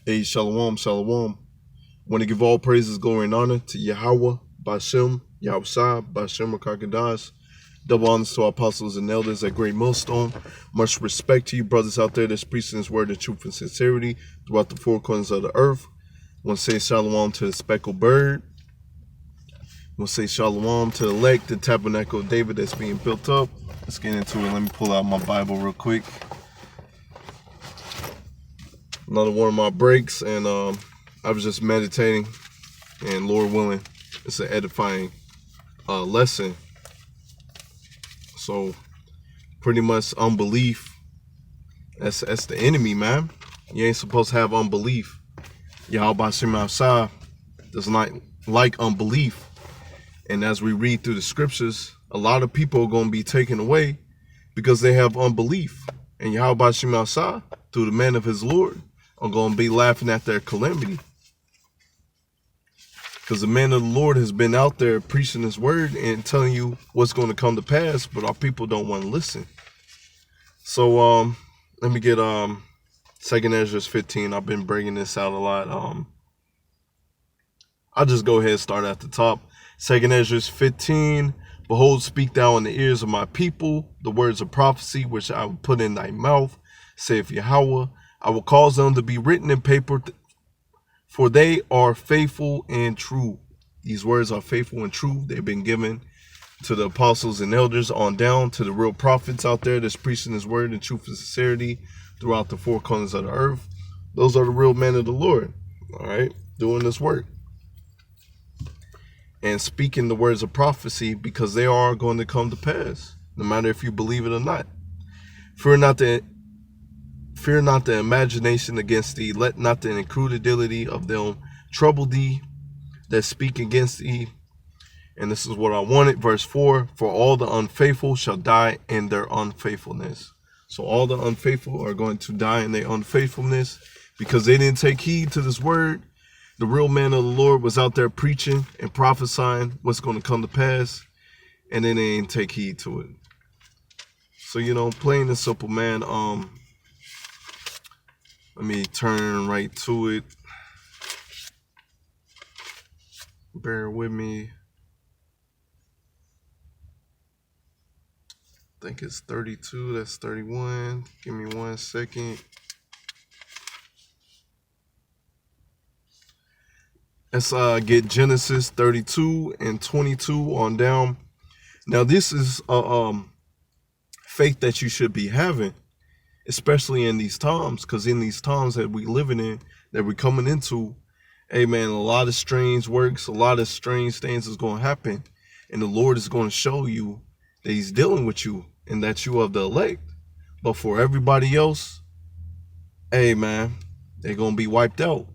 Hey, shalom, shalom. Want to give all praises, glory, and honor to Yahweh, Bashem, Yahushua, Bashem, Rakakadas. Double honors to our apostles and elders at Great Millstone. Much respect to you, brothers out there that's preaching His word in truth and sincerity throughout the four corners of the earth. Want to say shalom to the speckled bird. Want to say shalom to the elect, the tabernacle of David that's being built up. Let's get into it. Let me pull out my Bible real quick. Another one of my breaks, and I was just meditating, and Lord willing, it's an edifying lesson. So pretty much unbelief, that's the enemy, man. You ain't supposed to have unbelief. Yahweh Shem outside does not like unbelief. And as we read through the scriptures, a lot of people are going to be taken away because they have unbelief. And Yahweh Shem outside, through the man of his Lord, are going to be laughing at their calamity. Because the man of the Lord has been out there preaching his word and telling you what's going to come to pass, but our people don't want to listen. So let me get 2nd Ezra 15. I've been bringing this out a lot. I'll just go ahead and start at the top. 2nd Ezra 15. Behold, speak thou in the ears of my people the words of prophecy which I will put in thy mouth, saith Yahweh. I will cause them to be written in paper, for they are faithful and true. These words are faithful and true. They've been given to the apostles and elders on down to the real prophets out there that's preaching his word in truth and sincerity throughout the four corners of the earth. Those are the real men of the Lord, all right, doing this work and speaking the words of prophecy, because they are going to come to pass, no matter if you believe it or not. Fear not the imagination against thee. Let not the incredulity of them trouble thee that speak against thee. And this is what I wanted. Verse 4, for all the unfaithful shall die in their unfaithfulness. So all the unfaithful are going to die in their unfaithfulness because they didn't take heed to this word. The real man of the Lord was out there preaching and prophesying what's going to come to pass, and then they didn't take heed to it. So, you know, plain and simple, man. Let me turn right to it. Bear with me. I think it's 32. That's 31. Give me 1 second. Let's get Genesis 32 and 22 on down. Now, this is faith that you should be having, especially in these times, because in these times that we living in, that we're coming into, hey man, a lot of strange works, a lot of strange things is going to happen, and the Lord is going to show you that he's dealing with you and that you are the elect. But for everybody else, hey man, they're going to be wiped out.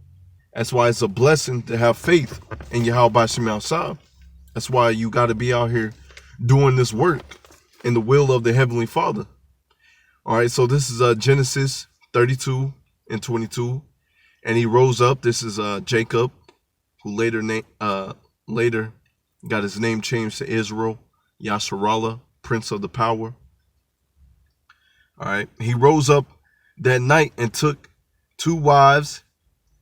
That's why it's a blessing to have faith in Yahweh Shem outside. That's why you got to be out here doing this work in the will of the Heavenly Father. All right, so this is Genesis 32 and 22. And he rose up. This is Jacob, who later got his name changed to Israel, Yasharallah, Prince of the Power. All right, he rose up that night and took 2 wives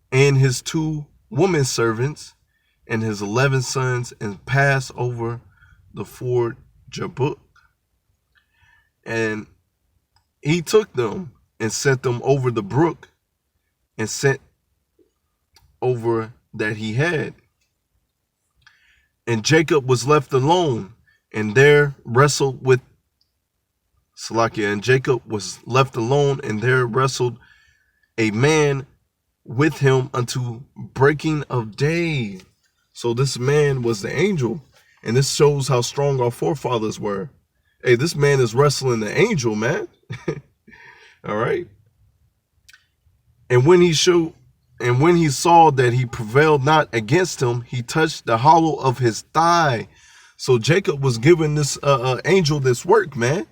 and his 2 women servants and his 11 sons and passed over the ford Jabbok. And he took them and sent them over the brook and sent over that he had. And Jacob was left alone and there wrestled with Salakia. And Jacob was left alone and there wrestled a man with him unto breaking of day. So this man was the angel, and this shows how strong our forefathers were. Hey, this man is wrestling the angel, man. All right. And when he saw that he prevailed not against him, he touched the hollow of his thigh. So Jacob was giving this angel this work, man,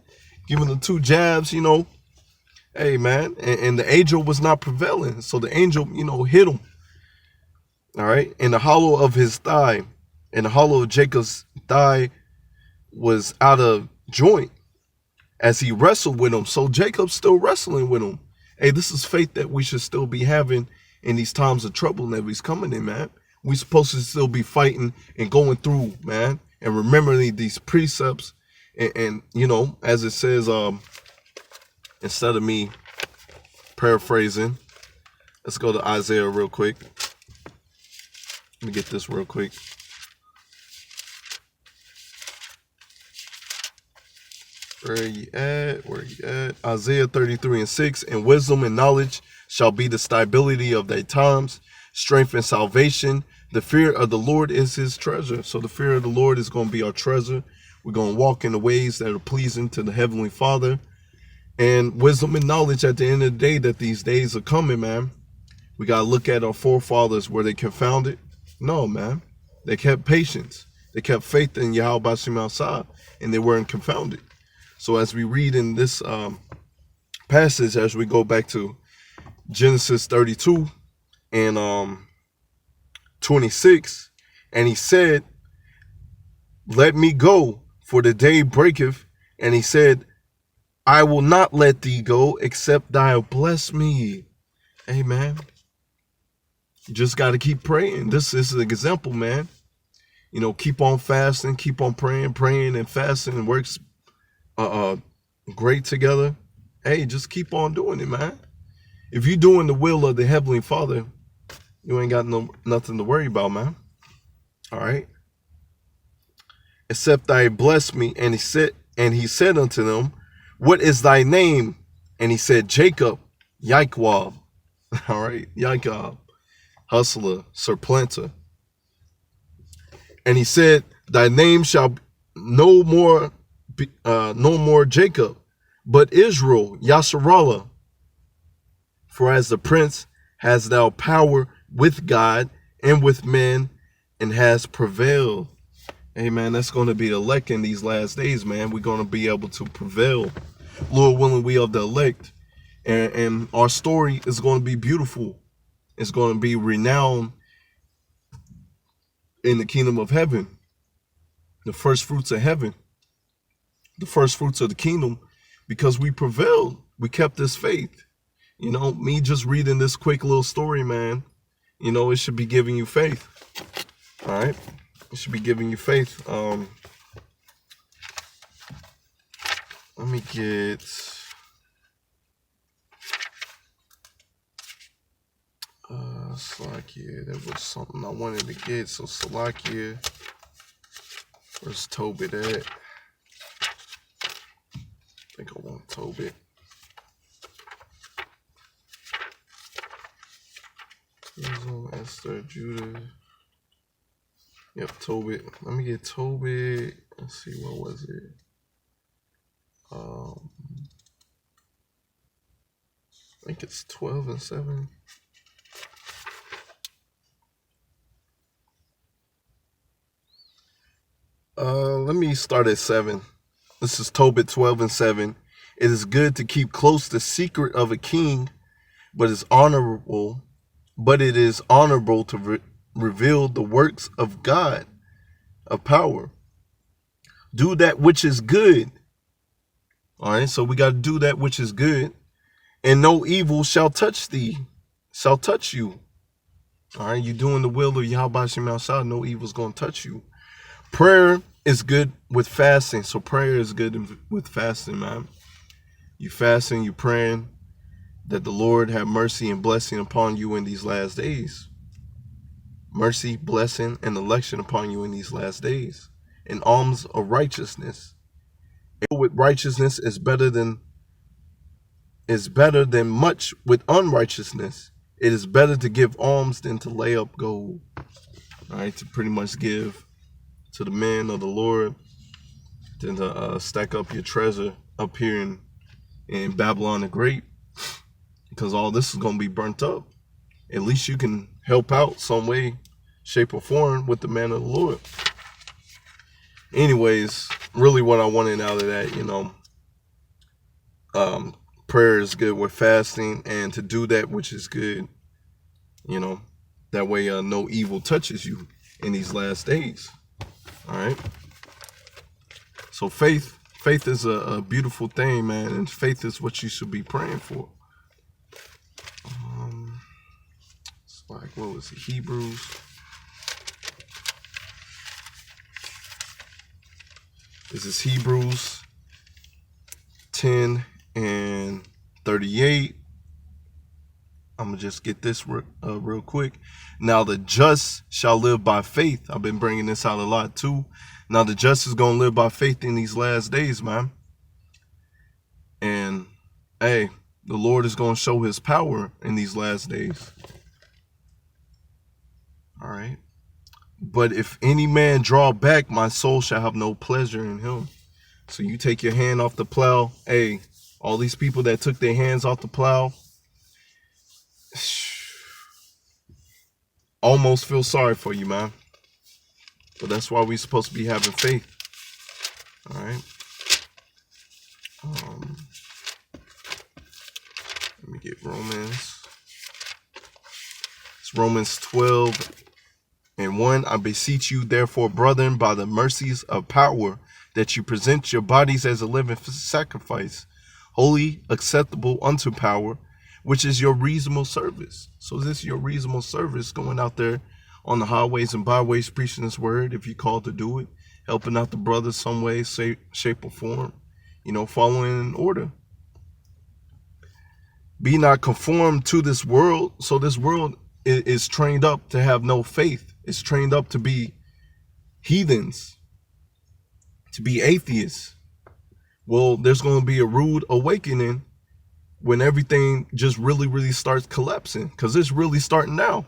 giving the 2 jabs, you know. Hey, man, and the angel was not prevailing. So the angel, you know, hit him. All right. In the hollow of his thigh. And the hollow of Jacob's thigh was out of joint as he wrestled with him. So Jacob's still wrestling with him. Hey, this is faith that we should still be having in these times of trouble that he's coming in, man. We supposed to still be fighting and going through, man, and remembering these precepts. And you know, as it says, instead of me paraphrasing, let's go to Isaiah real quick. Let me get this real quick. Where you at? Where you at? Isaiah 33:6. And wisdom and knowledge shall be the stability of thy times, strength and salvation. The fear of the Lord is his treasure. So the fear of the Lord is going to be our treasure. We're going to walk in the ways that are pleasing to the Heavenly Father. And wisdom and knowledge at the end of the day, that these days are coming, man. We got to look at our forefathers. Were they confounded? No, man. They kept patience. They kept faith in Yahweh Bashim outside, and they weren't confounded. So as we read in this passage, as we go back to Genesis 32 and 26, and he said, let me go, for the day breaketh. And he said, I will not let thee go, except thou bless me. Amen. You just got to keep praying. This is an example, man. You know, keep on fasting, keep on praying and fasting works great together. Hey, just keep on doing it, man. If you're doing the will of the Heavenly Father, you ain't got nothing to worry about, man. All right. Except thy bless me. And he said unto them, what is thy name? And he said, Jacob, Yaikwab. All right, Yaakov, hustler, supplanter. And he said, thy name shall no more Jacob, but Israel, Yasharallah. For as the prince has thou power with God and with men, and has prevailed. Hey, man, that's going to be the elect in these last days, man. We're going to be able to prevail. Lord willing, we are the elect. And our story is going to be beautiful. It's going to be renowned in the kingdom of heaven. The first fruits of heaven. The first fruits of the kingdom. Because we prevailed. We kept this faith. You know, me just reading this quick little story, man, you know, it should be giving you faith. All right. It should be giving you faith. Let me get Salakia. There was something I wanted to get. So Salakia. Where's Tobit at? I think I want Tobit. Esther, Judah. Yep, Tobit. Let me get Tobit. Let's see, what was it? I think it's 12 and 7. Let me start at 7. This is Tobit 12 and 7. It is good to keep close the secret of a king, but it is honorable to reveal the works of God of power. Do that which is good. All right, so we got to do that which is good, and no evil shall touch thee, shall touch you. All right, you doing the will of Yahweh Shem outside, no evil's going to touch you. Prayer is good with fasting. So prayer is good with fasting, man. You fasting, you praying that the Lord have mercy and blessing upon you in these last days. Mercy, blessing, and election upon you in these last days. And alms of righteousness. With righteousness is better than much with unrighteousness. It is better to give alms than to lay up gold. All right, to pretty much give to the men of the Lord than to stack up your treasure up here in Babylon the Great, because all this is going to be burnt up. At least you can help out some way, shape, or form with the man of the Lord. Anyways, really what I wanted out of that, you know, prayer is good with fasting, and to do that which is good, you know, that way no evil touches you in these last days. All right. So faith is a beautiful thing, man, and faith is what you should be praying for. like, what was it? Hebrews. This is Hebrews 10 and 38. I'm going to just get this real quick. Now the just shall live by faith. I've been bringing this out a lot too. Now the just is going to live by faith in these last days, man. And, hey, the Lord is going to show his power in these last days. All right. But if any man draw back, my soul shall have no pleasure in him. So you take your hand off the plow. Hey, all these people that took their hands off the plow, almost feel sorry for you, man. But that's why we're supposed to be having faith. All right. Let me get Romans. It's Romans 12:1. I beseech you, therefore, brethren, by the mercies of power, that you present your bodies as a living sacrifice, holy, acceptable unto power, which is your reasonable service. So this is your reasonable service, going out there on the highways and byways, preaching this word, if you're called to do it, helping out the brothers some way, shape or form, following in order. Be not conformed to this world. So this world is trained up to have no faith. It's trained up to be heathens, to be atheists. Well, there's going to be a rude awakening when everything just really starts collapsing, because it's really starting now.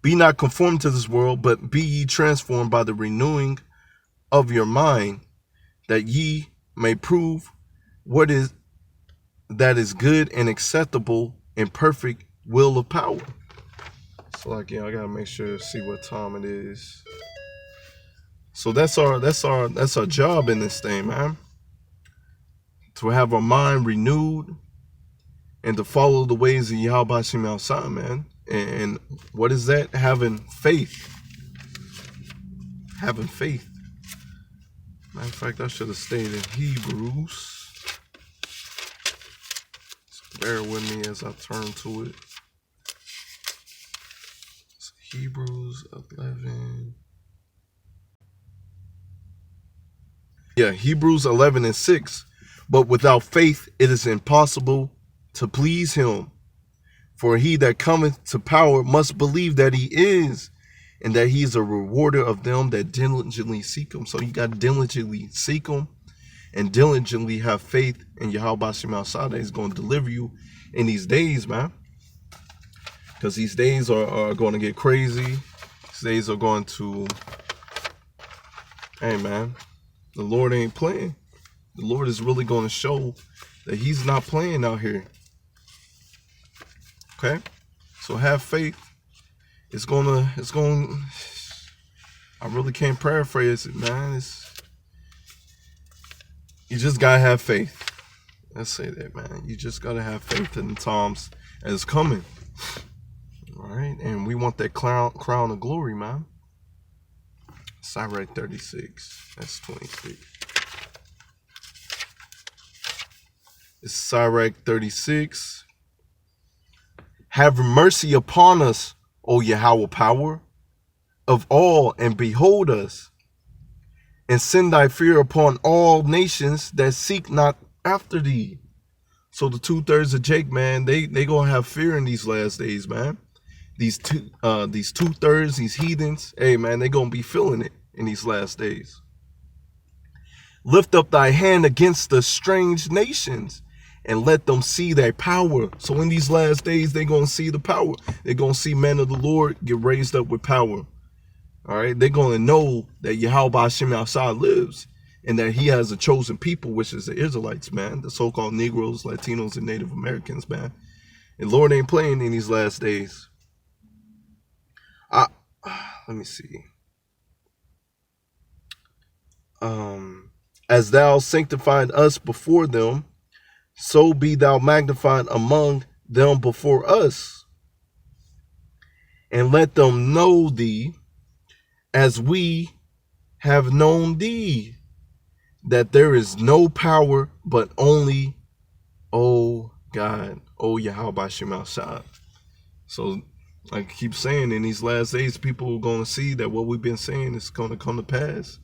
Be not conformed to this world, but be ye transformed by the renewing of your mind, that ye may prove what is that is good and acceptable and perfect will of power. So I gotta make sure to see what time it is. So that's our job in this thing, man. To have our mind renewed and to follow the ways of Yahweh Shem outside, man. And what is that? Having faith. Having faith. Matter of fact, I should have stayed in Hebrews. So bear with me as I turn to it. It's Hebrews 11. Yeah, Hebrews 11:6. But without faith, it is impossible to please him. For he that cometh to power must believe that he is, and that he is a rewarder of them that diligently seek him. So you got to diligently seek him and diligently have faith in Yahweh Shem Asad that he's going to deliver you in these days, man. Because these days are going to get crazy. These days are going to, hey, man, the Lord ain't playing. The Lord is really going to show that he's not playing out here. Okay? So have faith. I really can't paraphrase it, man. You just got to have faith. Let's say that, man. You just got to have faith in the times that is coming. All right? And we want that crown of glory, man. Sirach 36. That's 26. It's Sirach 36. Have mercy upon us, O Yahweh power of all, and behold us, and send thy fear upon all nations that seek not after thee. So the 2/3 of Jake, man, they gonna have fear in these last days, man. These 2/3, these heathens, hey, man, they gonna be feeling it in these last days. Lift up thy hand against the strange nations, and let them see their power. So in these last days, they're going to see the power. They're going to see men of the Lord get raised up with power. All right. They're going to know that Yahweh Shem outside lives, and that he has a chosen people, which is the Israelites, man. The so-called Negroes, Latinos, and Native Americans, man. And Lord ain't playing in these last days. Let me see. As thou sanctified us before them, so be thou magnified among them before us, and let them know thee as we have known thee, that there is no power but only, O God, O Yahweh Shem Asad. So I keep saying, in these last days, people are going to see that what we've been saying is going to come to pass.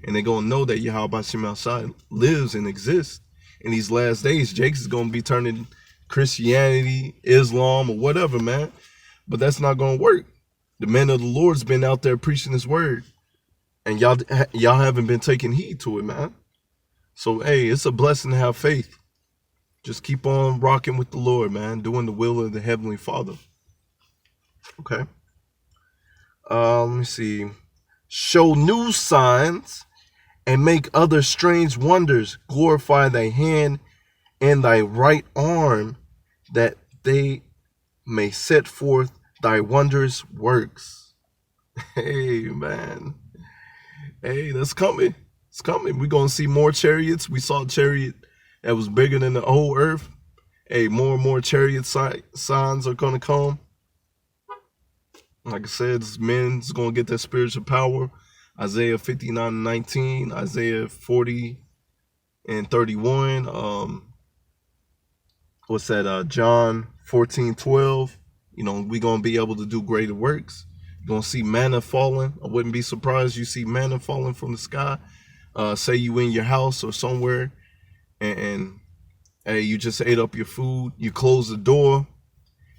And they're going to know that Yahweh Bashim outside lives and exists. In these last days, Jake's is going to be turning Christianity, Islam, or whatever, man. But that's not going to work. The man of the Lord's been out there preaching his word. And y'all haven't been taking heed to it, man. So, hey, it's a blessing to have faith. Just keep on rocking with the Lord, man. Doing the will of the Heavenly Father. Okay. Let me see. Show new signs and make other strange wonders. Glorify thy hand and thy right arm, that they may set forth thy wondrous works. Hey, man. Hey, that's coming. It's coming. We're going to see more chariots. We saw a chariot that was bigger than the whole earth. Hey, more and more chariot signs are going to come. Like I said, men's going to get that spiritual power. Isaiah 59:19, Isaiah 40:31. What's that? John 14:12. You know, we're going to be able to do greater works. You're going to see manna falling. I wouldn't be surprised you see manna falling from the sky. Say you in your house or somewhere, and hey, you just ate up your food. You close the door,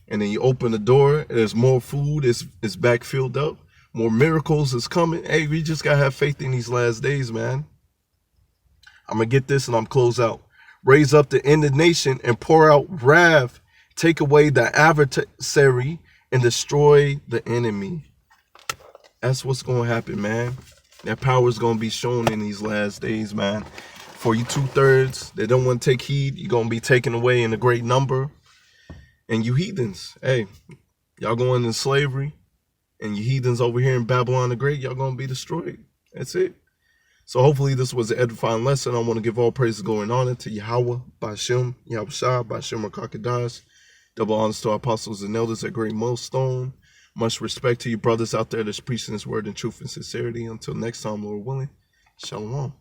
and then you open the door, and there's more food. It's back filled up. More miracles is coming. Hey, we just got to have faith in these last days, man. I'm going to get this and I'm close out. Raise up the indignation and pour out wrath. Take away the adversary and destroy the enemy. That's what's going to happen, man. That power is going to be shown in these last days, man. For you 2/3 that don't want to take heed, you're going to be taken away in a great number. And you heathens, hey, y'all going into slavery. And you heathens over here in Babylon the Great, y'all going to be destroyed. That's it. So hopefully this was an edifying lesson. I want to give all praises going on to Yahweh, Bashem, Yahweh Shah, Bashem Rakakadas. Double honors to our apostles and elders at Great Millstone. Much respect to you brothers out there that's preaching this word in truth and sincerity. Until next time, Lord willing, Shalom.